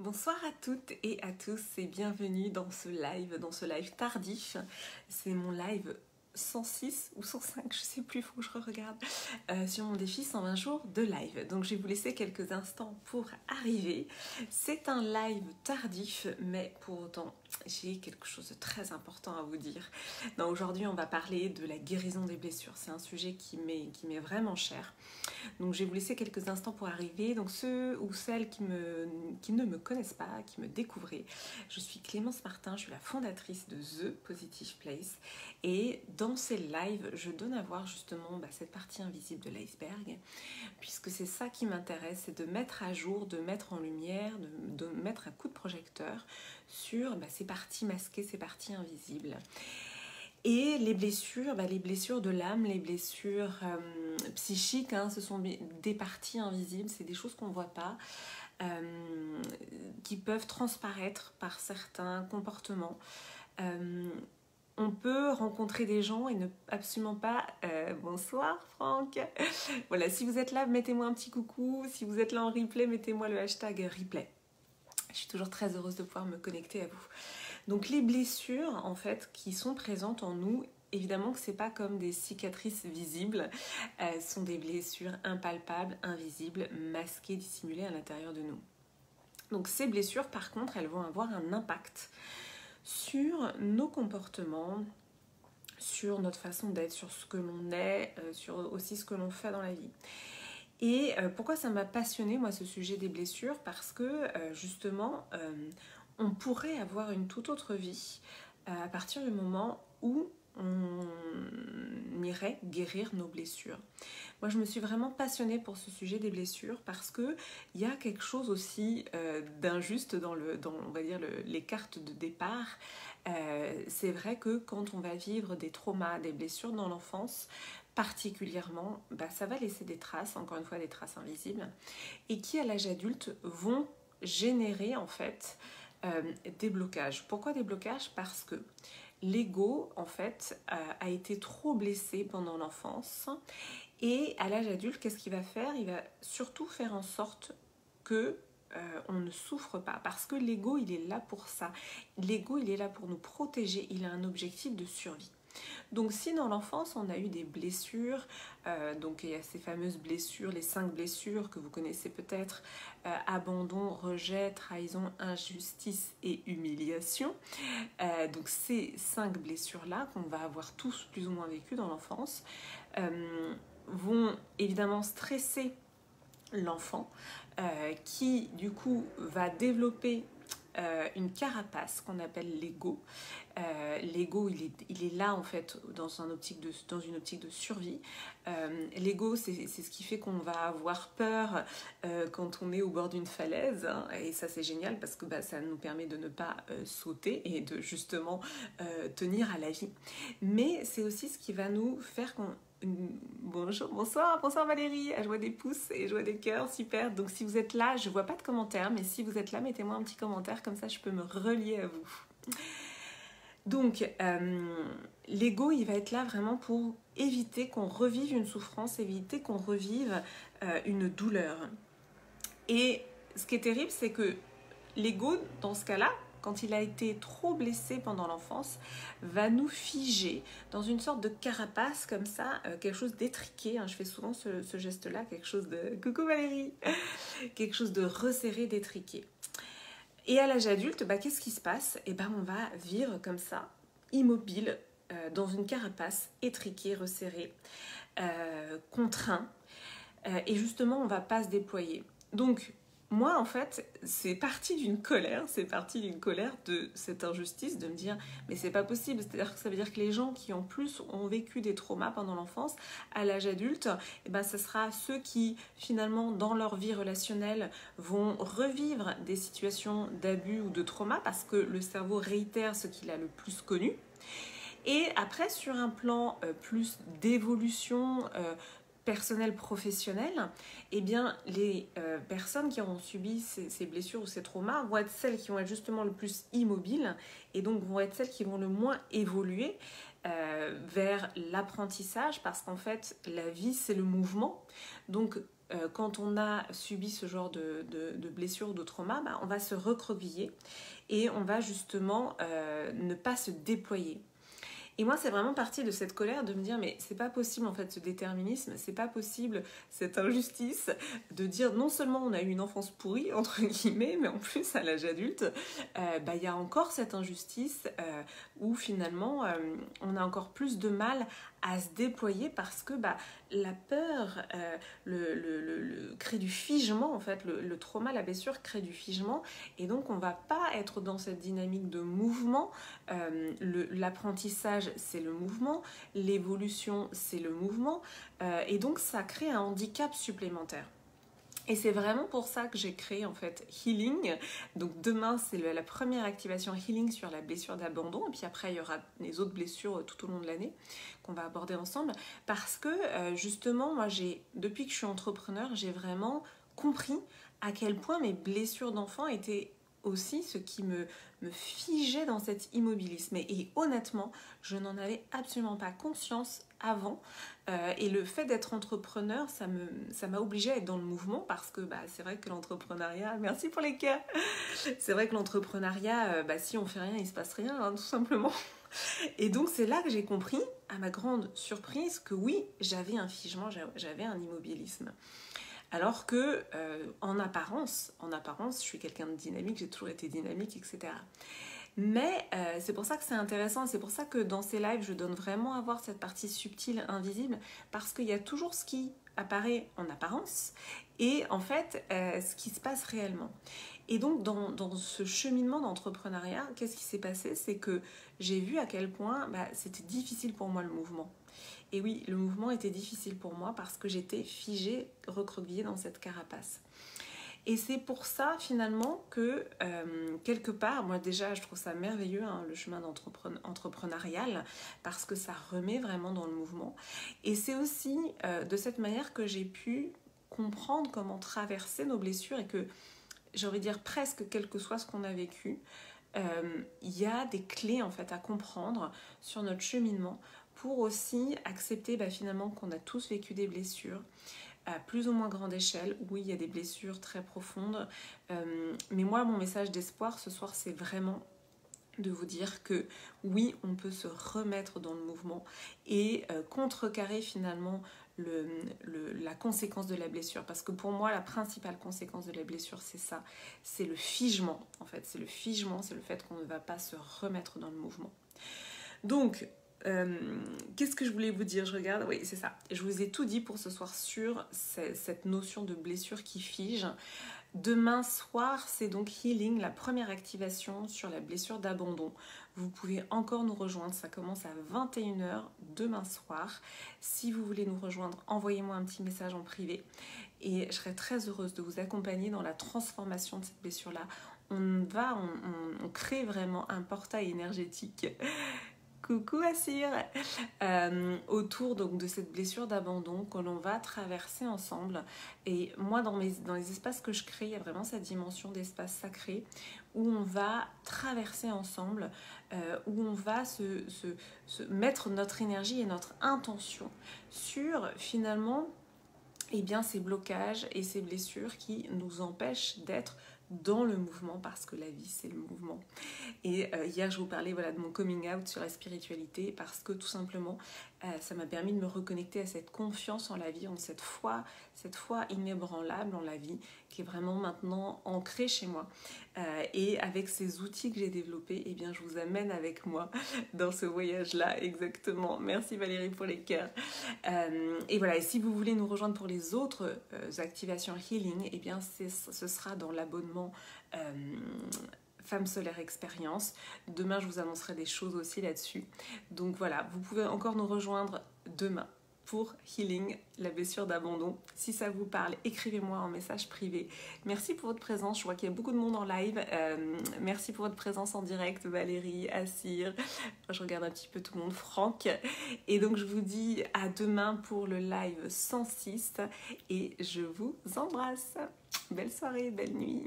Bonsoir à toutes et à tous et bienvenue dans ce live tardif. C'est mon live 106 ou 105, je sais plus, il faut que je regarde, sur mon défi 120 jours de live. Donc je vais vous laisser quelques instants pour arriver. C'est un live tardif, mais pour autant, j'ai quelque chose de très important à vous dire. Aujourd'hui, on va parler de la guérison des blessures. C'est un sujet qui m'est vraiment cher. Donc je vais vous laisser quelques instants pour arriver. Donc ceux ou celles qui ne me connaissent pas, qui me découvrent, je suis Clémence Martin, je suis la fondatrice de The Positive Place. Et dans ces lives, je donne à voir justement cette partie invisible de l'iceberg, puisque c'est ça qui m'intéresse, c'est de mettre à jour, de mettre en lumière, de mettre un coup de projecteur sur ces parties masquées, ces parties invisibles. Et les blessures de l'âme, les blessures psychiques, ce sont des parties invisibles, c'est des choses qu'on ne voit pas, qui peuvent transparaître par certains comportements. On peut rencontrer des gens et ne absolument pas... bonsoir Franck. Voilà, si vous êtes là, mettez-moi un petit coucou. Si vous êtes là en replay, mettez-moi le hashtag replay. Je suis toujours très heureuse de pouvoir me connecter à vous. Donc les blessures en fait qui sont présentes en nous, évidemment que c'est pas comme des cicatrices visibles, ce sont des blessures impalpables, invisibles, masquées, dissimulées à l'intérieur de nous. Donc ces blessures par contre, elles vont avoir un impact sur nos comportements, sur notre façon d'être, sur ce que l'on est, sur aussi ce que l'on fait dans la vie. Et pourquoi ça m'a passionnée, moi, ce sujet des blessures? Parce que, justement, on pourrait avoir une toute autre vie à partir du moment où on irait guérir nos blessures. Moi, je me suis vraiment passionnée pour ce sujet des blessures parce qu'il y a quelque chose aussi d'injuste dans on va dire, les cartes de départ. C'est vrai que quand on va vivre des traumas, des blessures dans l'enfance, particulièrement, ça va laisser des traces, encore une fois des traces invisibles, et qui à l'âge adulte vont générer en fait des blocages. Pourquoi des blocages? Parce que l'ego en fait a été trop blessé pendant l'enfance, et à l'âge adulte, qu'est-ce qu'il va faire? Il va surtout faire en sorte que on ne souffre pas, parce que l'ego il est là pour ça. L'ego il est là pour nous protéger, il a un objectif de survie. Donc si dans l'enfance on a eu des blessures, donc il y a ces fameuses blessures, les 5 blessures que vous connaissez peut-être, abandon, rejet, trahison, injustice et humiliation. Donc ces 5 blessures-là qu'on va avoir tous plus ou moins vécues dans l'enfance, vont évidemment stresser l'enfant qui du coup va développer une carapace qu'on appelle l'ego. L'ego, il est là en fait dans une optique de survie. L'ego, c'est ce qui fait qu'on va avoir peur quand on est au bord d'une falaise, et ça c'est génial parce que ça nous permet de ne pas sauter et de justement tenir à la vie. Mais c'est aussi ce qui va nous faire qu'on... Bonjour, bonsoir Valérie, je vois des pouces et je vois des cœurs, super. Donc si vous êtes là, je vois pas de commentaires, mais si vous êtes là, mettez-moi un petit commentaire, comme ça je peux me relier à vous. Donc l'ego, il va être là vraiment pour éviter qu'on revive une souffrance, éviter qu'on revive une douleur. Et ce qui est terrible, c'est que l'ego, dans ce cas-là, quand il a été trop blessé pendant l'enfance, va nous figer dans une sorte de carapace comme ça, quelque chose d'étriqué. Je fais souvent ce geste-là, quelque chose de... Coucou Valérie. Quelque chose de resserré, d'étriqué. Et à l'âge adulte, qu'est-ce qui se passe? On va vivre comme ça, immobile, dans une carapace étriquée, resserrée, contraint. Et justement, on ne va pas se déployer. Donc, moi, en fait, c'est parti d'une colère de cette injustice, de me dire, mais c'est pas possible. C'est-à-dire que ça veut dire que les gens qui, en plus, ont vécu des traumas pendant l'enfance, à l'âge adulte, ce sera ceux qui, finalement, dans leur vie relationnelle, vont revivre des situations d'abus ou de trauma, parce que le cerveau réitère ce qu'il a le plus connu. Et après, sur un plan plus d'évolution, personnel, professionnel, les personnes qui auront subi ces blessures ou ces traumas vont être celles qui vont être justement le plus immobiles et donc vont être celles qui vont le moins évoluer vers l'apprentissage, parce qu'en fait la vie c'est le mouvement. Donc quand on a subi ce genre de blessure ou de trauma, on va se recroqueviller et on va justement ne pas se déployer. Et moi, c'est vraiment parti de cette colère de me dire, mais c'est pas possible en fait ce déterminisme, c'est pas possible cette injustice de dire non seulement on a eu une enfance pourrie, entre guillemets, mais en plus à l'âge adulte, y a encore cette injustice où finalement on a encore plus de mal à se déployer parce que la peur crée du figement en fait, le trauma, la blessure crée du figement et donc on va pas être dans cette dynamique de mouvement. L'apprentissage c'est le mouvement, l'évolution c'est le mouvement et donc ça crée un handicap supplémentaire. Et c'est vraiment pour ça que j'ai créé en fait Healing. Donc demain c'est la première activation Healing sur la blessure d'abandon et puis après il y aura les autres blessures tout au long de l'année qu'on va aborder ensemble parce que justement moi depuis que je suis entrepreneur j'ai vraiment compris à quel point mes blessures d'enfant étaient aussi ce qui me figeait dans cet immobilisme et honnêtement je n'en avais absolument pas conscience avant et le fait d'être entrepreneur ça m'a obligée à être dans le mouvement parce que c'est vrai que l'entrepreneuriat, merci pour les cœurs, c'est vrai que l'entrepreneuriat si on fait rien il se passe rien hein, tout simplement. Et donc c'est là que j'ai compris à ma grande surprise que oui j'avais un figement, j'avais un immobilisme. Alors que en apparence, je suis quelqu'un de dynamique, j'ai toujours été dynamique, etc. Mais c'est pour ça que c'est intéressant, c'est pour ça que dans ces lives, je donne vraiment à voir cette partie subtile, invisible, parce qu'il y a toujours ce qui apparaît en apparence et en fait ce qui se passe réellement. Et donc dans ce cheminement d'entrepreneuriat, qu'est-ce qui s'est passé? C'est que j'ai vu à quel point c'était difficile pour moi le mouvement. Et oui, le mouvement était difficile pour moi parce que j'étais figée, recroquevillée dans cette carapace. Et c'est pour ça finalement que quelque part, moi déjà je trouve ça merveilleux hein, le chemin entrepreneurial parce que ça remet vraiment dans le mouvement. Et c'est aussi de cette manière que j'ai pu comprendre comment traverser nos blessures et que j'ai envie de dire presque quel que soit ce qu'on a vécu, il y a des clés en fait à comprendre sur notre cheminement pour aussi accepter finalement qu'on a tous vécu des blessures à plus ou moins grande échelle. Oui, il y a des blessures très profondes, mais moi, mon message d'espoir ce soir, c'est vraiment de vous dire que oui, on peut se remettre dans le mouvement et contrecarrer finalement la conséquence de la blessure. Parce que pour moi, la principale conséquence de la blessure, c'est ça. C'est le figement, en fait. C'est le figement, c'est le fait qu'on ne va pas se remettre dans le mouvement. Donc, qu'est-ce que je voulais vous dire? Je regarde, oui c'est ça, je vous ai tout dit pour ce soir sur cette notion de blessure qui fige. Demain soir c'est donc Healing, la première activation sur la blessure d'abandon. Vous pouvez encore nous rejoindre, ça commence à 21h demain soir. Si vous voulez nous rejoindre, envoyez-moi un petit message en privé et je serai très heureuse de vous accompagner dans la transformation de cette blessure là. On crée vraiment un portail énergétique. Coucou Assir, autour donc de cette blessure d'abandon que l'on va traverser ensemble. Et moi dans les espaces que je crée, il y a vraiment cette dimension d'espace sacré où on va traverser ensemble, où on va se mettre notre énergie et notre intention sur finalement ces blocages et ces blessures qui nous empêchent d'être dans le mouvement parce que la vie c'est le mouvement. Et hier je vous parlais de mon coming out sur la spiritualité parce que tout simplement ça m'a permis de me reconnecter à cette confiance en la vie, en cette foi inébranlable en la vie qui est vraiment maintenant ancrée chez moi. Et avec ces outils que j'ai développés, je vous amène avec moi dans ce voyage-là, exactement. Merci Valérie pour les cœurs. Et voilà, et si vous voulez nous rejoindre pour les autres activations Healing, ce sera dans l'abonnement Femme Solaire Expérience. Demain, je vous annoncerai des choses aussi là-dessus. Donc voilà, vous pouvez encore nous rejoindre demain pour Healing, la blessure d'abandon. Si ça vous parle, écrivez-moi en message privé. Merci pour votre présence. Je vois qu'il y a beaucoup de monde en live. Merci pour votre présence en direct, Valérie, Assir. Je regarde un petit peu tout le monde, Franck. Et donc, je vous dis à demain pour le live 106 et je vous embrasse. Belle soirée, belle nuit.